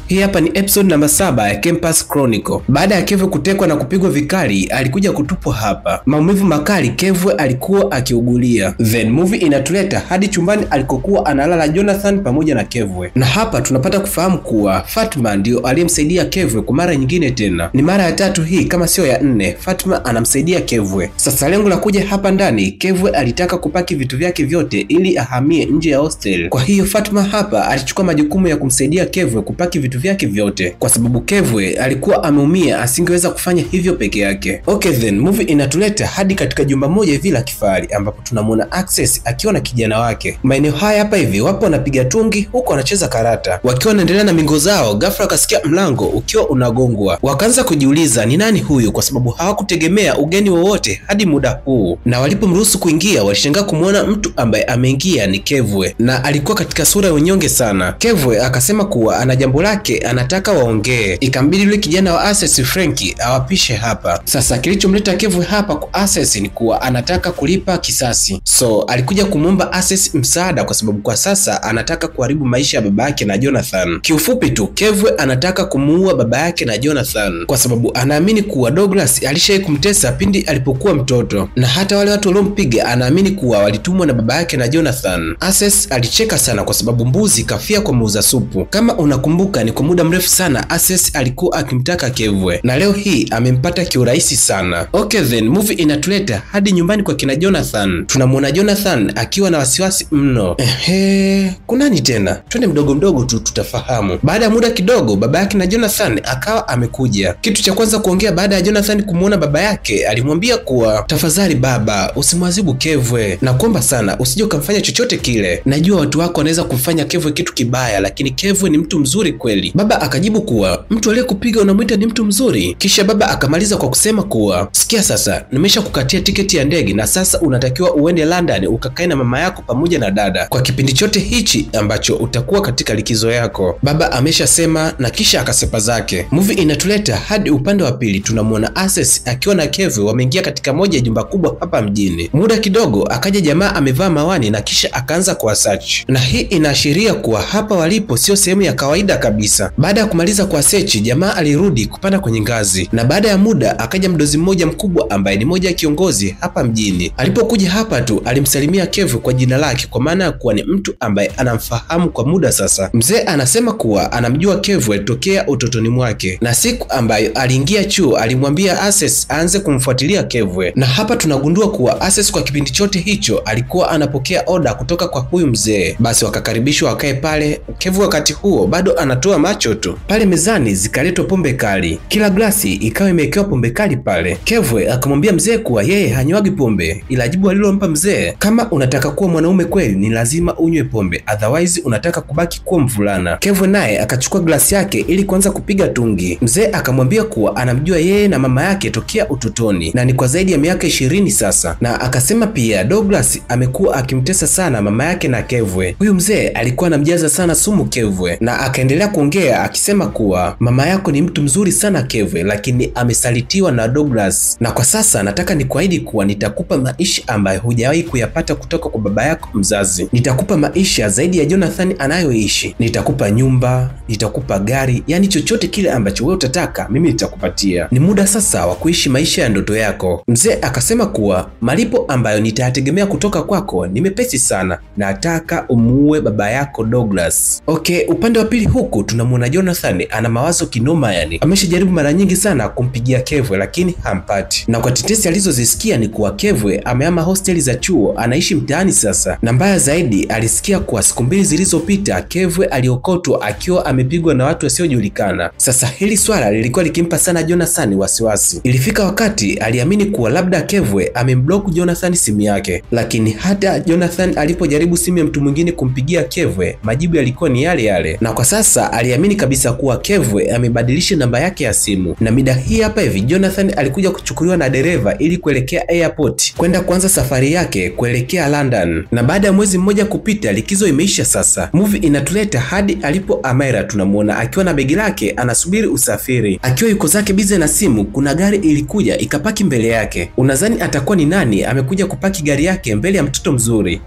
Hii hapa ni episode namba 7 ya Campus Chronicle. Baada ya Kevwe kutekwa na kupigwa vikali, alikuja kutupwa hapa. Maumivu makali Kevwe alikuwa akiugulia. Then movie inatuleta hadi chumbani alikokuwa analala Jonathan pamoja na Kevwe. Na hapa tunapata kufahamu kuwa Fatma ndio aliyemsaidia Kevwe kwa mara nyingine tena. Ni mara ya 3 hii kama sio ya 4, Fatma anamsaidia Kevwe. Sasa lengo la kuja hapa ndani, Kevwe alitaka kupaki vitu vyake vyote ili ahamie nje ya hostel. Kwa hiyo Fatma hapa alichukua majukumu ya kumsaidia Kevwe kupaki vitu vyake vyote, kwa sababu Kevwe alikuwa ameumia, asingeweza kufanya hivyo peke yake. Okay, then movie inatuleta hadi katika jumba moja hivi la kifahari ambapo tunamwona Access akiwa na kijana wake. Maeneo haya hapa hivi wapo wanapiga tungi huko wanacheza karata. Wakiwa wanaendelea na mingo zao, ghafla akasikia mlango ukiwa unagongwa. Wakaanza kujiuliza ni nani huyu, kwa sababu hawakutegemea ugeni wowote hadi muda huu. Na walipomruhusu kuingia, walishangaa kumwona mtu ambaye ameingia ni Kevwe, na alikuwa katika sura ya unyonge sana. Kevwe akasema kuwa ana jambo lake anataka waongee. Ikambidi yule kijana wa Access Frankie awapishe hapa. Sasa kilichomleta Kevwe hapa kwa Access ni kuwa anataka kulipa kisasi. So alikuja kumwomba Access msaada kwa sababu kwa sasa anataka kuharibu maisha ya baba yake na Jonathan. Kiufupi tu, Kevwe anataka kumuua baba yake na Jonathan kwa sababu anaamini kuwa Douglas alishawahi kumtesa pindi alipokuwa mtoto, na hata wale watu waliompiga anaamini kuwa walitumwa na baba yake na Jonathan. Access alicheka sana kwa sababu mbuzi kafia kwa muuza supu. Kama unakumbuka, ni kwa muda mrefu sana Access alikuwa akimtaka Kevwe, na leo hii amempata kiurahisi sana. Okay, then movie inatuleta hadi nyumbani kwa kina Jonathan. Tunamwona Jonathan akiwa na wasiwasi mno. Kunani tena? Twende mdogo mdogo tu tutafahamu. Baada ya muda kidogo, baba yake na Jonathan akawa amekuja. Kitu cha kwanza kuongea baada ya Jonathan kumuona baba yake, alimwambia kuwa tafadhali baba, usimwadhibu Kevwe, nakuomba sana usije ukamfanya chochote kile. Najua watu wako wanaweza kumfanya Kevwe kitu kibaya, lakini Kevwe ni mtu mzuri kweli. Baba akajibu kuwa mtu aliyekupiga unamwita ni mtu mzuri? Kisha baba akamaliza kwa kusema kuwa sikia, sasa nimesha kukatia tiketi ya ndege na sasa unatakiwa uende London ukakae na mama yako pamoja na dada kwa kipindi chote hichi ambacho utakuwa katika likizo yako. Baba ameshasema na kisha akasepa zake. Movie inatuleta hadi upande wa pili. Tunamwona Access akiwa na Kevwe wameingia katika moja ya jumba kubwa hapa mjini. Muda kidogo akaja jamaa amevaa mawani na kisha akaanza kwa search, na hii inaashiria kuwa hapa walipo sio sehemu ya kawaida kabisa. Baada ya kumaliza kwa search, jamaa alirudi kupanda kwenye ngazi, na baada ya muda akaja mdozi mmoja mkubwa ambaye ni moja ya kiongozi hapa mjini. Alipokuja hapa tu alimsalimia Kevwe kwa jina lake, kwa maana ya kuwa ni mtu ambaye anamfahamu kwa muda sasa. Mzee anasema kuwa anamjua Kevwe tokea utotoni mwake, na siku ambayo aliingia chuo alimwambia Access aanze kumfuatilia Kevwe. Na hapa tunagundua kuwa Access kwa kipindi chote hicho alikuwa anapokea oda kutoka kwa huyu mzee. Basi wakakaribishwa wakae pale. Kevwe wakati huo bado anatoa macho tu. Pale mezani zikaletwa pombe kali, kila glasi ikawa imewekewa pombe kali pale. Kevwe akamwambia mzee kuwa yeye hanywagi pombe, ila jibu alilompa mzee, kama unataka kuwa mwanaume kweli ni lazima unywe pombe, otherwise unataka kubaki kuwa mvulana. Kevwe naye akachukua glasi yake ili kuanza kupiga tungi. Mzee akamwambia kuwa anamjua yeye na mama yake tokea utotoni na ni kwa zaidi ya miaka 20 sasa, na akasema pia Douglas amekuwa akimtesa sana mama yake na Kevwe. Huyu mzee alikuwa anamjaza sana sumu Kevwe, na akaendelea kuongea akisema kuwa mama yako ni mtu mzuri sana Kevwe, lakini amesalitiwa na Douglas, na kwa sasa nataka nikuahidi kuwa nitakupa maisha ambayo hujawahi kuyapata kutoka kwa baba yako mzazi. Nitakupa maisha zaidi ya Jonathan anayoishi. Nitakupa nyumba, nitakupa gari, yani chochote kile ambacho wewe utataka mimi nitakupatia. Ni muda sasa wa kuishi maisha ya ndoto yako. Mzee akasema kuwa malipo ambayo nitayategemea kutoka kwako ni mepesi sana, nataka umuue baba yako Douglas. Okay, upande wa pili huku tunamwona Jonathan ana mawazo kinoma, yani ameshajaribu mara nyingi sana kumpigia Kevwe lakini hampati, na kwa tetesi alizozisikia ni kuwa Kevwe amehama hosteli za chuo, anaishi mtaani sasa, na mbaya zaidi alisikia kuwa siku 2 zilizopita Kevwe aliokotwa akiwa amepigwa na watu wasiojulikana. Sasa hili swala lilikuwa likimpa sana Jonathan wasiwasi. Ilifika wakati aliamini kuwa labda Kevwe amemblock Jonathan simu yake, lakini hata Jonathan alipojaribu simu ya mtu mwingine kumpigia Kevwe majibu yalikuwa ni yale yale, na kwa sasa aliamini kabisa kuwa Kevwe amebadilisha namba yake ya simu. Na mida hii hapa hivi Jonathan alikuja kuchukuliwa na dereva ili kuelekea airport kwenda kuanza safari yake kuelekea London, na baada ya mwezi mmoja kupita likizo imeisha sasa. Movie inatuleta hadi alipo Amira. Tunamwona akiwa na begi lake anasubiri usafiri, akiwa yuko zake bize na simu. Kuna gari ilikuja ikapaki mbele yake. Unadhani atakuwa ni nani amekuja kupaki gari yake mbele ya mtoto mzuri?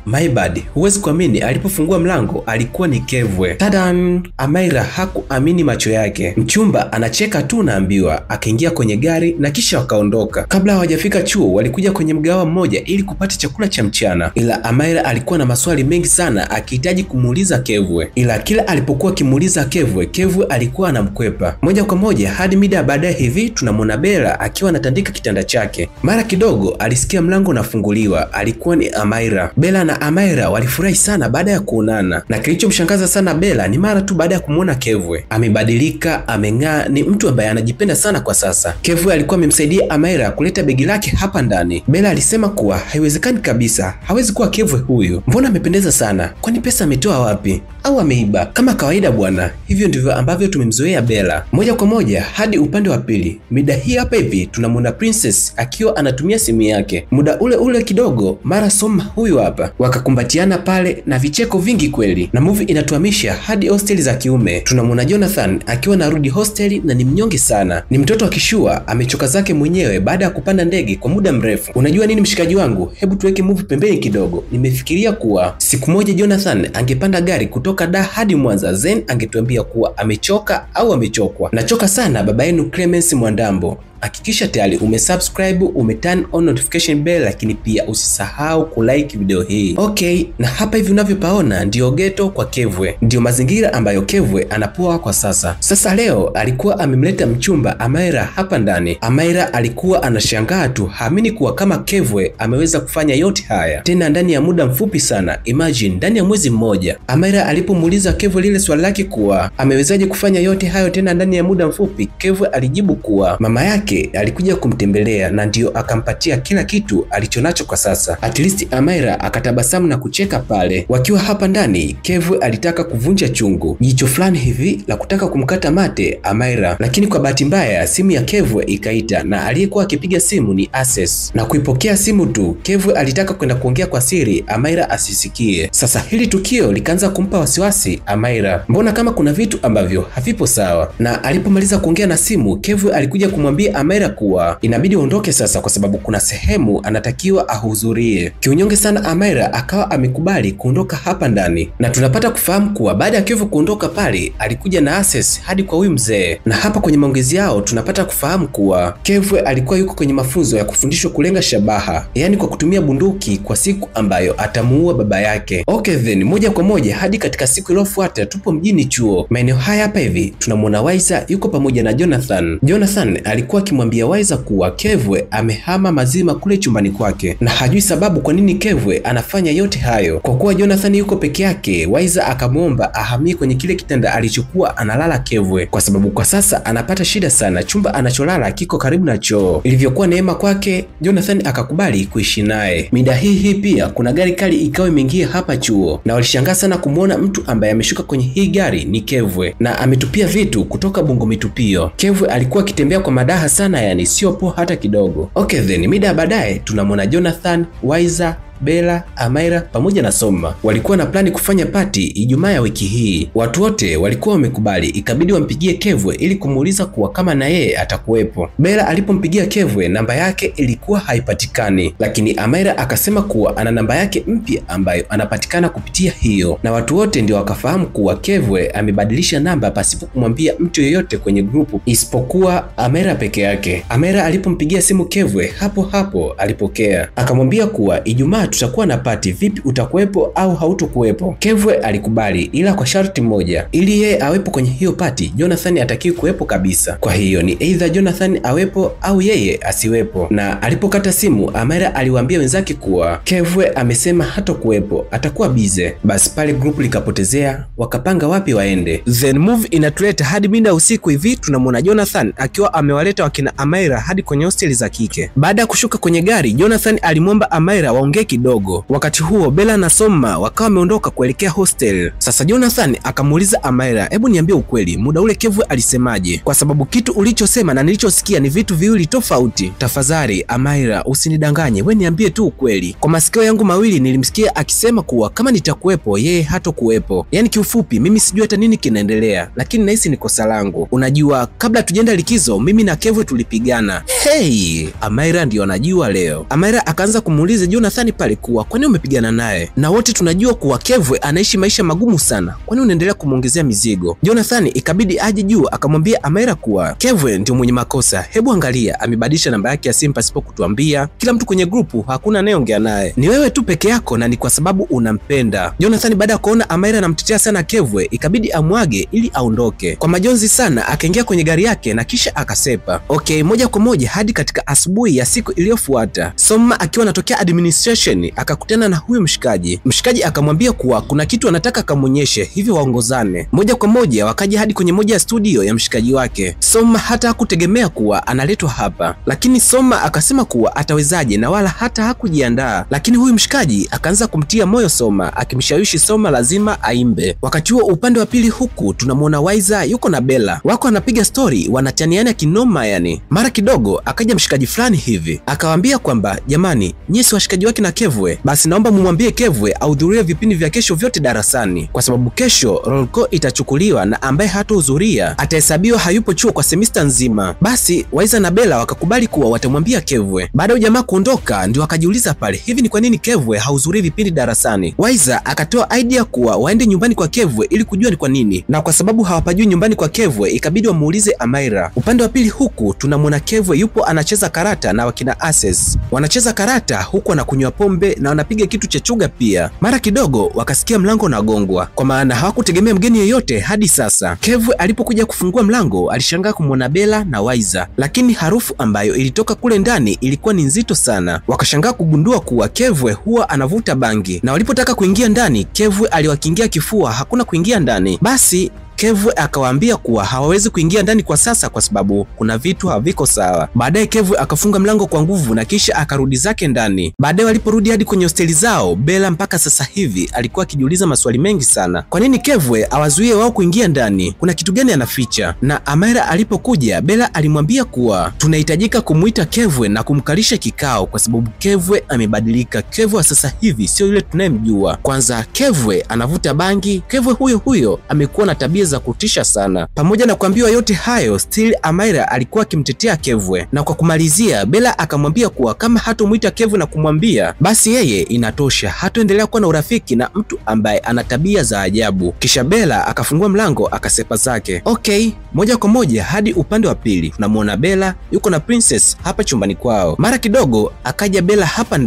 My bad. Huwezi kuamini, alipofungua mlango alikuwa ni Kevwe. Tadan! Amaira hakuamini macho yake. Mchumba anacheka tu naambiwa. Akaingia kwenye gari na kisha wakaondoka. Kabla hawajafika chuo walikuja kwenye mgawa mmoja ili kupata chakula cha mchana, ila Amaira alikuwa na maswali mengi sana akihitaji kumuuliza Kevwe, ila kila alipokuwa akimuuliza Kevwe alikuwa anamkwepa. Moja kwa moja hadi mida baadaye hivi tunamwona Bella akiwa anatandika kitanda chake. Mara kidogo alisikia mlango unafunguliwa. Alikuwa ni Amaira. Bella na Amaira walifurahi sana baada ya kuonana, na kilichomshangaza sana Bella ni mara tu baada ya kumuona Kevwe amebadilika, ameng'aa, ni mtu ambaye anajipenda sana kwa sasa. Kevwe alikuwa amemsaidia Amaira kuleta begi lake hapa ndani. Bella alisema kuwa haiwezekani kabisa, hawezi kuwa Kevwe huyu. Mbona amependeza sana? Kwani pesa ametoa wapi? Au ameiba? Kama kawaida bwana. Hivyo ndivyo ambavyo tumemzoea Bella. Moja kwa moja hadi upande wa pili. Mida hii hapa hivi tunamwona Princess akiwa anatumia simu yake. Muda ule ule kidogo mara Soma huyu hapa wakakumbatiana pale na vicheko vingi kweli. Na movie inatuhamisha hadi hosteli za kiume. Tunamwona Jonathan akiwa narudi hosteli na ni mnyonge sana. Ni mtoto akishua, amechoka zake mwenyewe baada ya kupanda ndege kwa muda mrefu. Unajua nini mshikaji wangu? Hebu tuweke movie pembeni kidogo. Nimefikiria kuwa siku moja Jonathan angepanda gari kutoka Dar hadi Mwanza, Zen angetuambia kuwa amechoka au amechokwa. Nachoka sana baba yenu Clemence Mwandambo. Hakikisha tayari umesubscribe, umeturn on notification bell, lakini pia usisahau kulike video hii. Okay, na hapa hivi unavyopaona ndio ghetto kwa Kevwe. Ndio mazingira ambayo Kevwe anapoa kwa sasa. Sasa leo alikuwa amemleta mchumba Amaira hapa ndani. Amaira alikuwa anashangaa tu, haamini kuwa kama Kevwe ameweza kufanya yote haya tena ndani ya muda mfupi sana. Imagine ndani ya mwezi mmoja. Amaira alipomuuliza Kevwe lile swali lake kuwa amewezaje kufanya yote hayo tena ndani ya muda mfupi, Kevwe alijibu kuwa mama yake alikuja kumtembelea na ndio akampatia kila kitu alichonacho kwa sasa. At least Amaira akatabasamu na kucheka pale. Wakiwa hapa ndani, Kevwe alitaka kuvunja chungu, jicho fulani hivi la kutaka kumkata mate Amaira, lakini kwa bahati mbaya simu ya Kevwe ikaita na aliyekuwa akipiga simu ni Access. Na kuipokea simu tu, Kevwe alitaka kwenda kuongea kwa siri Amaira asisikie. Sasa hili tukio likaanza kumpa wasiwasi Amaira. Mbona kama kuna vitu ambavyo havipo sawa? Na alipomaliza kuongea na simu, Kevwe alikuja kumwambia Amaira kuwa inabidi aondoke sasa kwa sababu kuna sehemu anatakiwa ahudhurie. Kiunyonge sana Amaira akawa amekubali kuondoka hapa ndani. Na tunapata kufahamu kuwa baada ya Kevwe kuondoka pale, alikuja na Access hadi kwa huyu mzee. Na hapa kwenye maongezi yao tunapata kufahamu kuwa Kevwe alikuwa yuko kwenye mafunzo ya kufundishwa kulenga shabaha, yani kwa kutumia bunduki kwa siku ambayo atamuua baba yake. Okay then, moja kwa moja hadi katika siku iliyofuata tupo mjini chuo. Maeneo haya hapa hivi tunamwona Waiza yuko pamoja na Jonathan. Jonathan alikuwa akimwambia Waiza kuwa Kevwe amehama mazima kule chumbani kwake na hajui sababu kwa nini Kevwe anafanya yote hayo. Kwa kuwa Jonathan yuko peke yake, Waiza akamwomba ahamie kwenye kile kitanda alichokuwa analala Kevwe, kwa sababu kwa sasa anapata shida sana. Chumba anacholala kiko karibu na choo. Ilivyokuwa neema kwake, Jonathan akakubali kuishi naye. Mida hii pia kuna gari kali ikawa imeingia hapa chuo, na walishangaa sana kumuona mtu ambaye ameshuka kwenye hii gari ni Kevwe na ametupia vitu kutoka bongo mitupio. Kevwe alikuwa akitembea kwa madaha sana, yani sio poa hata kidogo. Okay then, mida baadaye tunamwona Jonathan, Waiza, Bella, Amaira pamoja na Soma walikuwa na plani kufanya party Ijumaa ya wiki hii. Watu wote walikuwa wamekubali, ikabidi wampigie Kevwe ili kumuuliza kuwa kama na yeye atakuwepo. Bella alipompigia Kevwe namba yake ilikuwa haipatikani, lakini Amaira akasema kuwa ana namba yake mpya ambayo anapatikana kupitia hiyo, na watu wote ndio wakafahamu kuwa Kevwe amebadilisha namba pasipo kumwambia mtu yeyote kwenye grupu isipokuwa Amaira peke yake. Amaira alipompigia simu Kevwe hapo hapo alipokea, akamwambia kuwa Ijumaa tutakuwa na party, vipi utakuwepo au hautokuwepo? Kevwe alikubali, ila kwa sharti moja, ili yeye awepo kwenye hiyo party Jonathan atakiwi kuwepo kabisa. Kwa hiyo ni either Jonathan awepo au yeye asiwepo. Na alipokata simu, Amaira aliwaambia wenzake kuwa Kevwe amesema hatakuwepo, atakuwa bize. Basi pale group likapotezea, wakapanga wapi waende. Then move inatuleta hadi mida usiku hivi tunamwona Jonathan akiwa amewaleta wakina Amaira hadi kwenye hosteli za kike. Baada ya kushuka kwenye gari, Jonathan alimwomba Amaira waongee kidogo. Wakati huo Bella na Soma wakawa wameondoka kuelekea hostel. Sasa Jonathan akamuuliza Amaira, hebu niambie ukweli, muda ule Kevwe alisemaje? Kwa sababu kitu ulichosema na nilichosikia ni vitu viwili tofauti. Tafadhali Amaira, usinidanganye, wewe niambie tu ukweli. Kwa masikio yangu mawili nilimsikia akisema kuwa kama nitakuwepo yeye hatokuwepo. Yani kiufupi mimi sijui hata nini kinaendelea, lakini nahisi ni kosa langu. Unajua kabla tujenda likizo mimi na Kevwe tulipigana. Hey, Amaira ndio anajua leo. Amaira akaanza kumuuliza Jonathan pale kuwa kwani umepigana naye, na wote tunajua kuwa Kevwe anaishi maisha magumu sana, kwani unaendelea kumuongezea mizigo. Jonathan ikabidi aje juu akamwambia Amaira kuwa Kevwe ndio mwenye makosa, hebu angalia amebadilisha namba yake ya simu pasipo kutuambia, kila mtu kwenye grupu hakuna anayeongea naye, ni wewe tu peke yako na ni kwa sababu unampenda. Jonathan baada ya kuona Amaira anamtetea sana Kevwe ikabidi amwage ili aondoke. Kwa majonzi sana akaingia kwenye gari yake na kisha akasepa. Okay, moja kwa moja hadi katika asubuhi ya siku iliyofuata. Soma akiwa anatokea administration akakutana na huyu mshikaji. Mshikaji akamwambia kuwa kuna kitu anataka akamuonyeshe, hivyo waongozane. Moja kwa moja wakaja hadi kwenye moja ya studio ya mshikaji wake. Soma hata hakutegemea kuwa analetwa hapa, lakini Soma akasema kuwa atawezaje na wala hata hakujiandaa. Lakini huyu mshikaji akaanza kumtia moyo Soma, akimshawishi Soma lazima aimbe. Wakati huo upande wa pili huku tunamwona Waiza yuko na Bella, wako anapiga story, wanataniana kinoma yani. Mara kidogo akaja mshikaji fulani hivi akawaambia kwamba jamani, nyinyi si washikaji wake na Kevwe, basi naomba mumwambie Kevwe ahudhurie vipindi vya kesho vyote darasani, kwa sababu kesho roll call itachukuliwa na ambaye hatohudhuria atahesabiwa hayupo chuo kwa semester nzima. Basi Waiza na Bella wakakubali kuwa watamwambia Kevwe. Baada ya jamaa kuondoka ndio akajiuliza pale, hivi ni kwa nini Kevwe hahudhurii vipindi darasani? Waiza akatoa idea kuwa waende nyumbani kwa Kevwe ili kujua ni kwa nini, na kwa sababu hawapajui nyumbani kwa Kevwe ikabidi wamuulize Amaira. Upande wa pili huku tunamwona Kevwe yupo anacheza karata na wakina Access. Wanacheza karata huku wanakunywa pombe na wanapiga kitu cha chuga pia. Mara kidogo wakasikia mlango unagongwa, kwa maana hawakutegemea mgeni yeyote hadi sasa. Kevwe alipokuja kufungua mlango alishangaa kumwona Bella na Waiza, lakini harufu ambayo ilitoka kule ndani ilikuwa ni nzito sana. Wakashangaa kugundua kuwa Kevwe huwa anavuta bangi, na walipotaka kuingia ndani Kevwe aliwakingia kifua, hakuna kuingia ndani. Basi Kevwe akawaambia kuwa hawawezi kuingia ndani kwa sasa kwa sababu kuna vitu haviko sawa. Baadaye Kevwe akafunga mlango kwa nguvu na kisha akarudi zake ndani. Baadaye waliporudi hadi kwenye hosteli zao, Bella mpaka sasa hivi alikuwa akijiuliza maswali mengi sana. Kwa nini Kevwe awazuie wao kuingia ndani? Kuna kitu gani anaficha? Na Amaira alipokuja, Bella alimwambia kuwa tunahitajika kumuita Kevwe na kumkalisha kikao kwa sababu Kevwe amebadilika. Kevwe sasa hivi sio yule tunayemjua. Kwanza Kevwe anavuta bangi, Kevwe huyo amekuwa na tabia za kutisha sana. Pamoja na kuambiwa yote hayo, still Amaira alikuwa akimtetea Kevwe, na kwa kumalizia Bella akamwambia kuwa kama hatomuita Kevwe na kumwambia basi yeye inatosha, hatoendelea kuwa na urafiki na mtu ambaye ana tabia za ajabu. Kisha Bella akafungua mlango akasepa zake. Okay, moja kwa moja hadi upande wa pili tunamwona Bella yuko na Princess hapa chumbani kwao. Mara kidogo akaja Bella hapa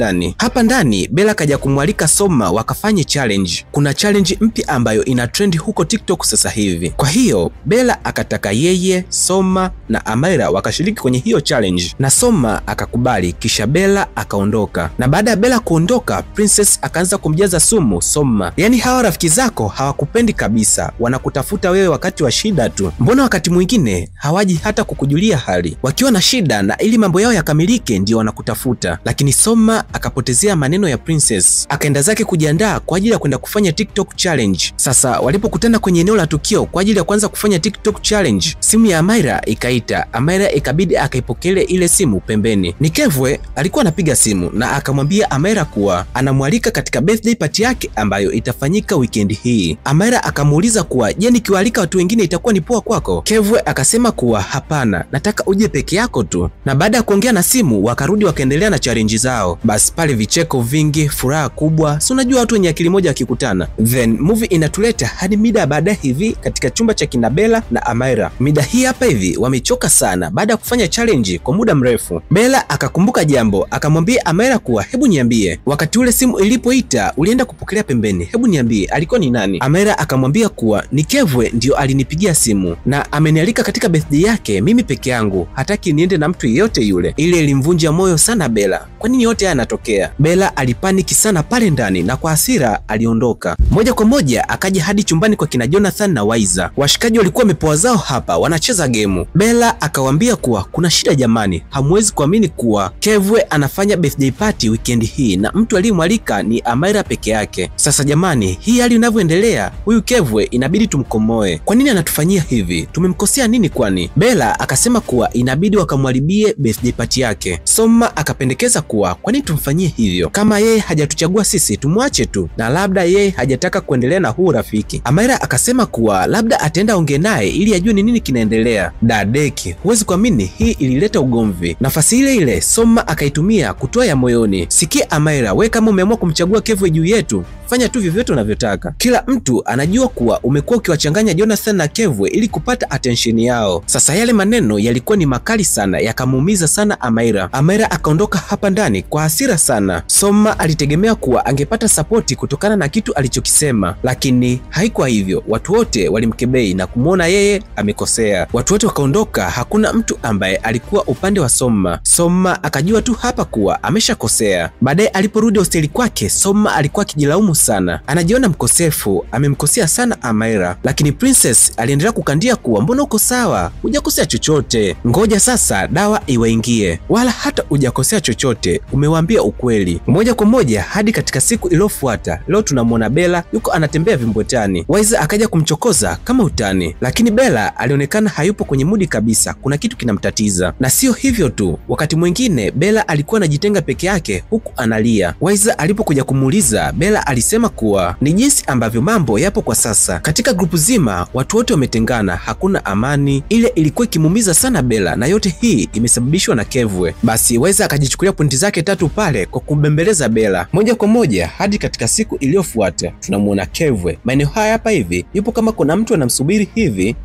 ndani Bella kaja kumwalika Soma wakafanye challenge. Kuna challenge mpya ambayo ina trend huko TikTok sasa hivi. Kwa hiyo Bella akataka yeye, Soma na Amaira wakashiriki kwenye hiyo challenge, na Soma akakubali. Kisha Bella akaondoka, na baada ya Bella kuondoka Princess akaanza kumjaza sumu Soma. Yani hawa rafiki zako hawakupendi kabisa, wanakutafuta wewe wakati wa shida tu. Mbona wakati mwingine hawaji hata kukujulia hali? Wakiwa na shida na ili mambo yao yakamilike ndio wanakutafuta. Lakini Soma akapotezea maneno ya Princess, akaenda zake kujiandaa kwa ajili ya kwenda kufanya TikTok challenge. Sasa walipokutana kwenye eneo la tukio kwa ajili ya kwanza kufanya TikTok challenge, simu ya Amaira ikaita. Amaira ikabidi akaipokele ile simu pembeni. Ni Kevwe alikuwa anapiga simu na akamwambia Amaira kuwa anamwalika katika birthday party yake ambayo itafanyika weekend hii. Amaira akamuuliza kuwa je, nikiwaalika watu wengine itakuwa ni poa kwako? Kevwe akasema kuwa hapana, nataka uje peke yako tu. Na baada ya kuongea na simu wakarudi wakaendelea na challenge zao. Basi pale vicheko vingi, furaha kubwa, si unajua watu wenye akili moja wakikutana. Then movie inatuleta hadi mida baadaye hivi katika chumba cha kina Bella na Amaira. Mida hii hapa hivi wamechoka sana baada ya kufanya challenge kwa muda mrefu. Bella akakumbuka jambo, akamwambia Amaira kuwa hebu niambie, wakati ule simu ilipoita ulienda kupokelea pembeni, hebu niambie alikuwa ni nani? Amaira akamwambia kuwa ni Kevwe ndio alinipigia simu na amenialika katika birthday yake mimi peke yangu, hataki niende na mtu yeyote yule. Ile ilimvunja moyo sana Bella. Kwa nini yote haya yanatokea? Bella alipaniki sana pale ndani na kwa hasira aliondoka. Moja kwa moja akaja hadi chumbani kwa kina Jonathan na Waiza. Washikaji walikuwa wamepoa zao hapa wanacheza gemu. Bella akawaambia kuwa kuna shida jamani, hamwezi kuamini kuwa Kevwe anafanya birthday party weekend hii na mtu aliyemwalika ni Amaira peke yake. Sasa jamani, hii hali inavyoendelea, huyu Kevwe inabidi tumkomoe. Kwa nini anatufanyia hivi? Tumemkosea nini kwani? Bella akasema kuwa inabidi wakamwharibie birthday party yake. Soma akapendekeza kuwa kwa nini tumfanyie hivyo? Kama yeye hajatuchagua sisi tumwache tu, na labda yeye hajataka kuendelea na huu rafiki. Amaira akasema kuwa kuwa labda ataenda ongea naye ili ajue ni nini kinaendelea. Dadeki, huwezi kuamini hii ilileta ugomvi. Nafasi ile ile Soma akaitumia kutoa ya moyoni. Sikia Amaira, we kama umeamua kumchagua Kevwe juu yetu, fanya tu vyovyote unavyotaka. Kila mtu anajua kuwa umekuwa ukiwachanganya Jonathan na Kevwe ili kupata attention yao. Sasa yale maneno yalikuwa ni makali sana, yakamuumiza sana Amaira. Amaira akaondoka hapa ndani kwa hasira sana. Soma alitegemea kuwa angepata sapoti kutokana na kitu alichokisema, lakini haikuwa hivyo. Watu wote walimkebei na kumuona yeye amekosea. Watu wote wakaondoka, hakuna mtu ambaye alikuwa upande wa Soma. Soma akajua tu hapa kuwa ameshakosea. Baadaye aliporudi hosteli kwake, Soma alikuwa akijilaumu sana. Anajiona mkosefu, amemkosea sana Amaira, lakini Princess aliendelea kukandia kuwa mbona uko sawa, hujakosea chochote. Ngoja sasa dawa iwaingie. Wala hata hujakosea chochote, umewaambia ukweli. Moja kwa moja hadi katika siku iliyofuata. Leo tunamwona Bella yuko anatembea vimbwetani. Waiza akaja kumchokoza kama utani, lakini Bella alionekana hayupo kwenye mudi kabisa. Kuna kitu kinamtatiza. Na sio hivyo tu, wakati mwingine Bella alikuwa anajitenga peke yake huku analia. Waiza alipokuja kumuuliza, Bella alisema kuwa ni jinsi ambavyo mambo yapo kwa sasa. Katika grupu zima watu wote wametengana, hakuna amani. Ile ilikuwa ikimuumiza sana Bella, na yote hii imesababishwa na Kevwe. Basi Waiza akajichukulia pointi zake 3 pale kwa kumbembeleza Bella. Moja kwa moja hadi katika siku iliyofuata tunamuona Kevwe maeneo haya hapa hivi, yupo kama kuna mtu anamsubiri hivi.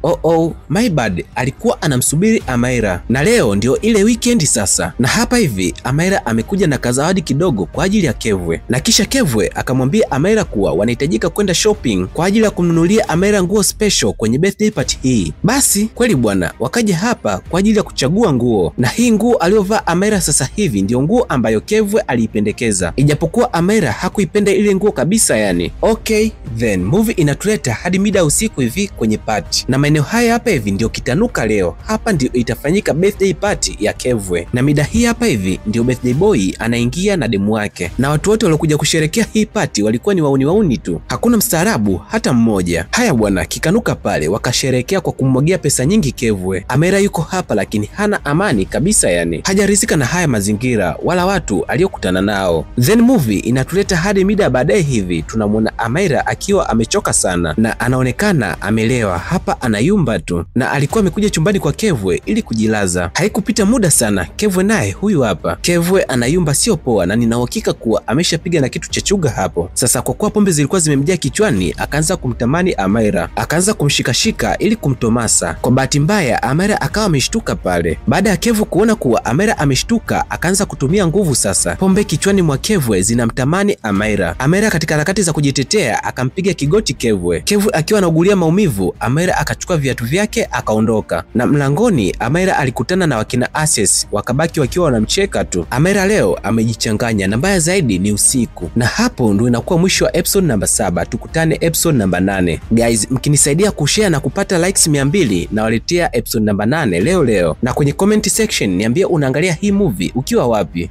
My bad, alikuwa anamsubiri Amaira. Na leo ndio ile weekend sasa, na hapa hivi Amaira amekuja na kazawadi kidogo kwa ajili ya Kevwe, na kisha Kevwe akamwambia Amaira kuwa wanahitajika kwenda shopping kwa ajili ya kumnunulia Amaira nguo special kwenye birthday party hii. Basi kweli bwana, wakaja hapa kwa ajili ya kuchagua nguo, na hii nguo aliyovaa Amaira sasa hivi ndio nguo ambayo Kevwe aliipendekeza, ijapokuwa Amaira hakuipenda ile nguo kabisa yani. Okay, then movie inatuleta hadi mida usiku hivi kwenye party, na maeneo haya hapa hivi ndio kitanuka leo. Hapa ndio itafanyika birthday party ya Kevwe, na mida hii hapa hivi ndio birthday boy anaingia na demu wake, na watu wote waliokuja kusherekea hii party walikuwa ni wauni tu, hakuna mstaarabu hata mmoja. Haya bwana, kikanuka pale wakasherekea kwa kummwagia pesa nyingi Kevwe. Amaira yuko hapa lakini hana amani kabisa yani, hajarizika na haya mazingira wala watu aliyokutana nao. Then movie inatuleta hadi mida baadaye hivi tunamwona Amaira akiwa amechoka sana na anaonekana amelewa. Hapa anayumba tu, na alikuwa amekuja chumbani kwa Kevwe ili kujilaza. Haikupita muda sana, Kevwe naye huyu hapa. Kevwe anayumba sio poa, na nina uhakika kuwa ameshapiga na kitu cha chuga hapo. Sasa kwa kuwa pombe zilikuwa zimemjia kichwani, akaanza kumtamani Amaira, akaanza kumshikashika ili kumtomasa. Kwa bahati mbaya Amaira akawa ameshtuka pale. Baada ya Kevwe kuona kuwa Amaira ameshtuka, akaanza kutumia nguvu. Sasa pombe kichwani mwa Kevwe zinamtamani Amaira. Amaira katika harakati za kujitetea akampiga kigoti Kevwe. Kevwe akiwa anaugulia maumivu, Amaira akachukua viatu vyake akaondoka. Na mlangoni Amaira alikutana na wakina Access, wakabaki wakiwa wanamcheka tu. Amaira leo amejichanganya, na mbaya zaidi ni usiku. Na hapo ndio inakuwa mwisho wa episode namba 7. Tukutane episode namba 8. Guys, mkinisaidia kushare na kupata likes 200 na waletea episode namba 8 leo. Na kwenye comment section niambie unaangalia hii movie ukiwa wapi.